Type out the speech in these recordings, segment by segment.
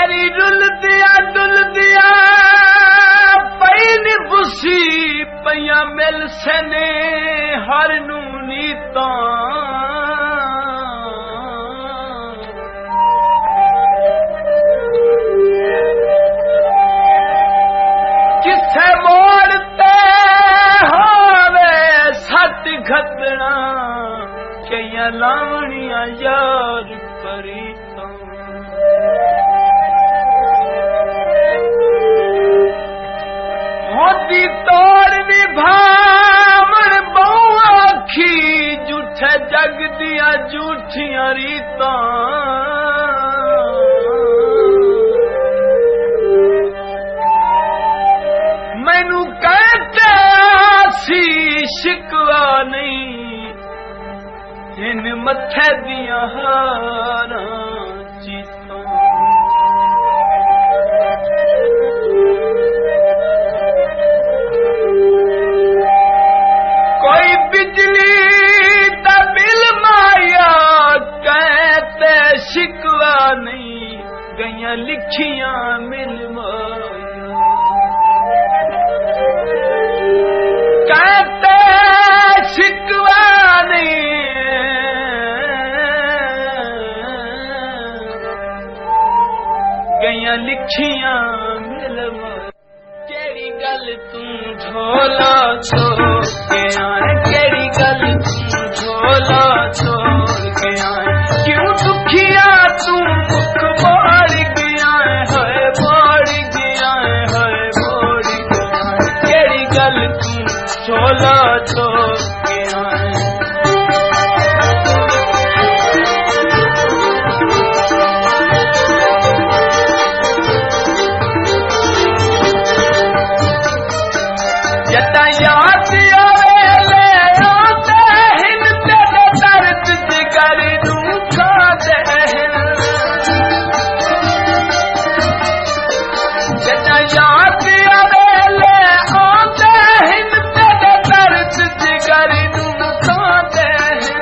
तेरी डुल दिया pan busy पया मिल सने हर नू नीता किसे मोड़ते होवे सत घटना कई लावणिया यार करीता होती तोड़ निभावण बहु आखी झूठे जग दिया झूठिया रीता मैनू कहते आसी शिकवा नहीं इन मथे दिया हारा चीता कोई बिजली दा बिल माया कहते शिकवा नहीं गईया लिखियां मिल माया कहते शिकवा नहीं गईया लिखियां मिल माया केड़ी गल तू झोला छोड़ के आए केड़ी गल तू झोला छोड़ के आए क्यों दुखिया तू मुख मोड़ गया है मोड़ गया है मोड़ गया केड़ी गल तू झोला छोड़ के आए याद आवे आते हिन तेरे दर्द जिगर नू खाते हैं याद आवे आते हिन तेरे दर्द जिगर नू खाते हैं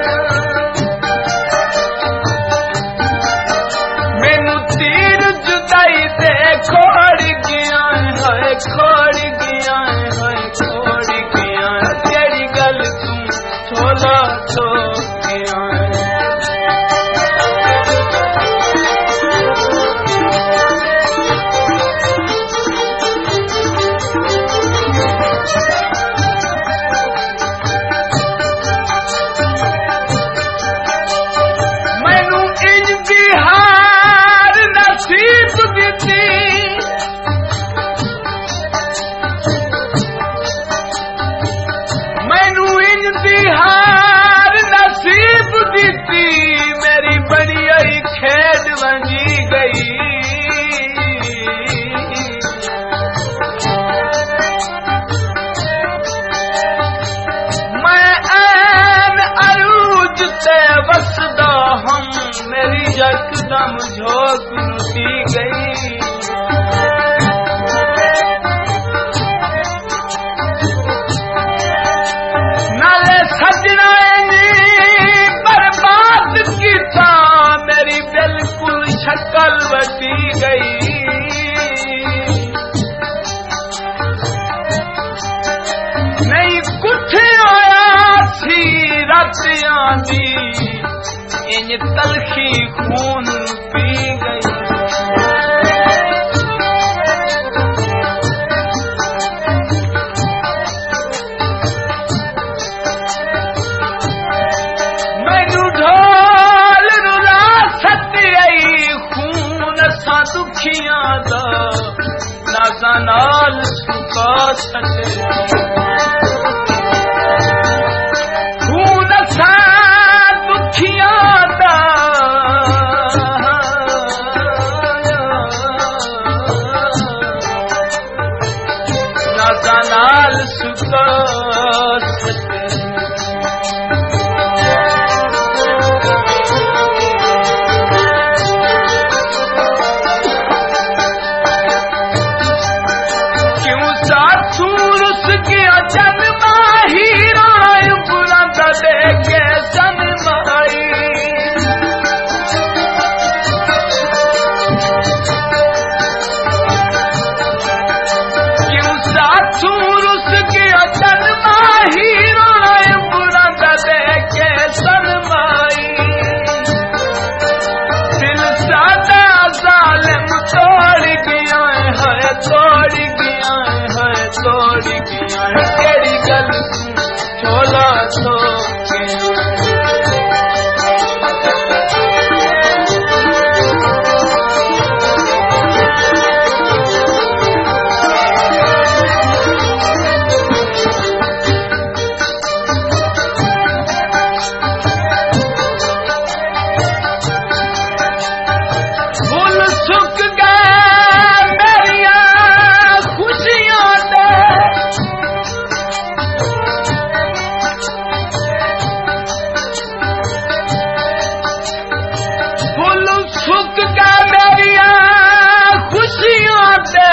मैनू तीर जुदाई दे खोड़ गया है खोड़ गया है छोड़ गया तेरी गल तू छोला छोड़ गया मैनू इंज दी हार नसीब दिती हार नसीब दीती मेरी बड़ी आई खेद बनी गई मैं ऐन अरूज से वसदा हम मेरी यकदम झोंक लुटी गई सजना बर्बाद की था मेरी बिल्कुल शक्ल बची गई नहीं कुछ आया थी रतियां दी इन तलखी खून पी गई दुखियां दा नाज़ा नाल सुका छड़े खून सा दुखियां दा नाज़ा नाल सुका छड़े अच्छा केड़ी गल तू झोला छो के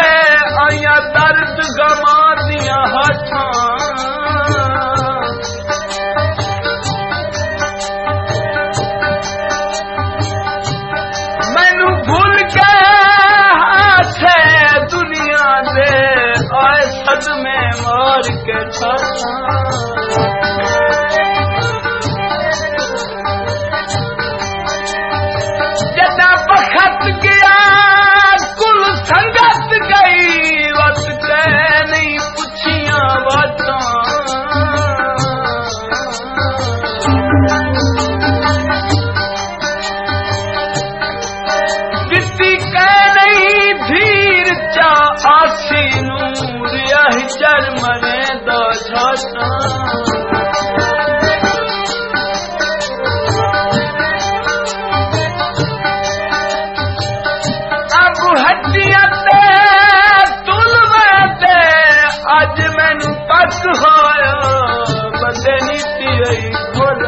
दर्द गमा दिया मैनू भूल के हाथ दुनिया दे आए सदमे मार के जदा बखत गया कुल संगत गई नहीं पुछिया बातां दिती कह नहीं धीर चा आसी नूर यही चर मरे दा छाता अब हड्डियां अज मैनू पक होया बंदे नीति आई खोल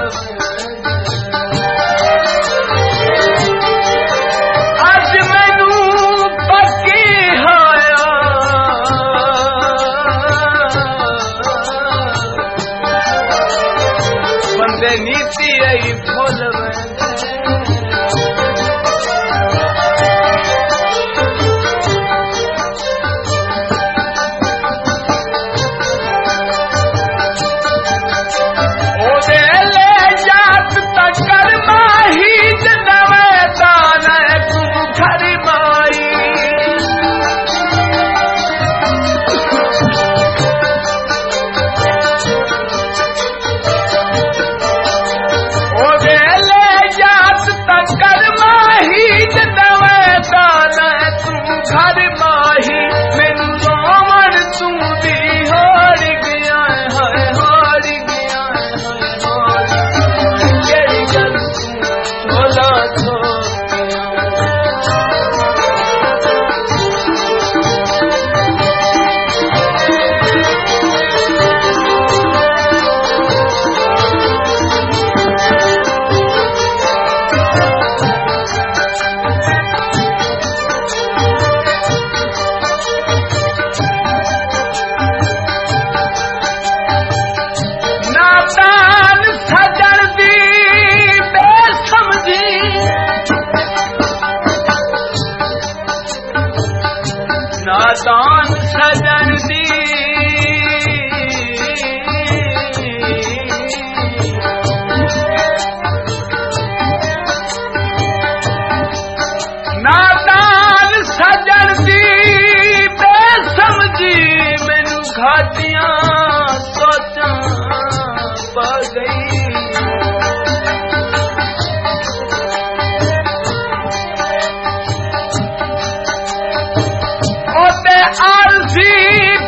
अज मैनू पकी होया बंदे नीति आई खोल नादान सजन दी नादान सजन दी बेसमझी मैनू घाटियां सोचां पा गई आलसी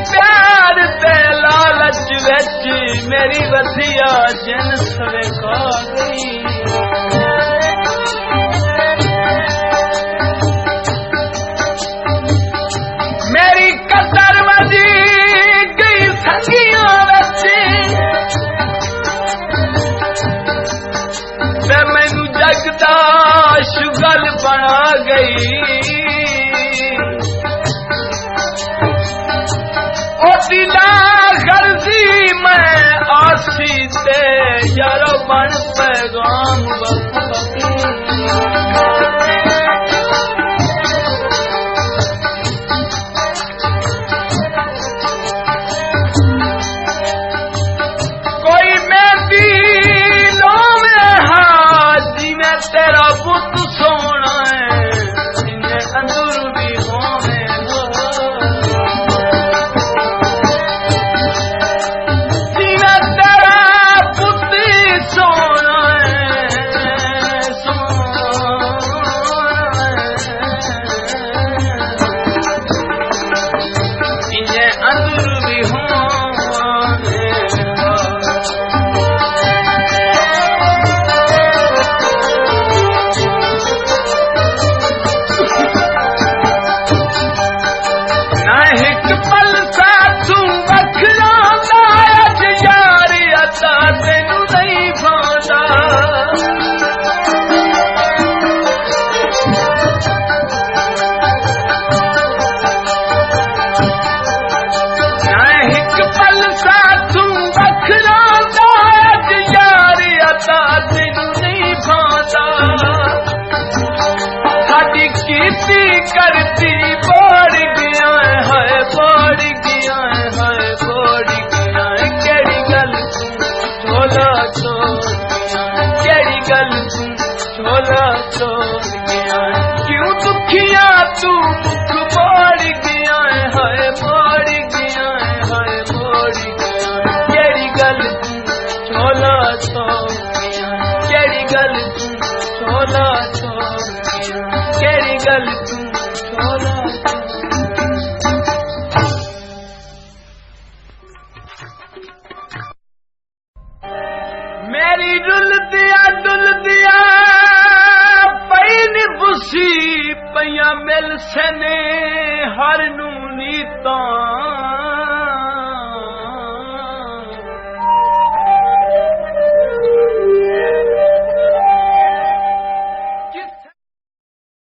प्यार ते लालच विच मेरी वधिया जिनस विखा गई मेरी कदर वधी गई संगियां विच ते मैनू जगदा शुगल बना गई दिला गर्जी मैं आसी ते यारो बन पैगाम कोई मैं दिलों में हाजी में तेरा बुत सोना है इन्हें अंदर भी हो में करती करती बढ़ गया है, बढ़ गया है, बढ़ गया है। केड़ी गल तू झोला छोड़ गया है, केड़ी गल तू झोला छोड़ गया है। क्यों दुखिया तू मुख मोड़ गया है, मोड़ गया है, मोड़ गया है। केड़ी गल तू झोला छोड़ गया है, केड़ी गल तू झोला छोड़ गया है, केड़ी गल तू झोला मेरी डुल दिया पैन बुसी पैया मिल सने हर नू नीता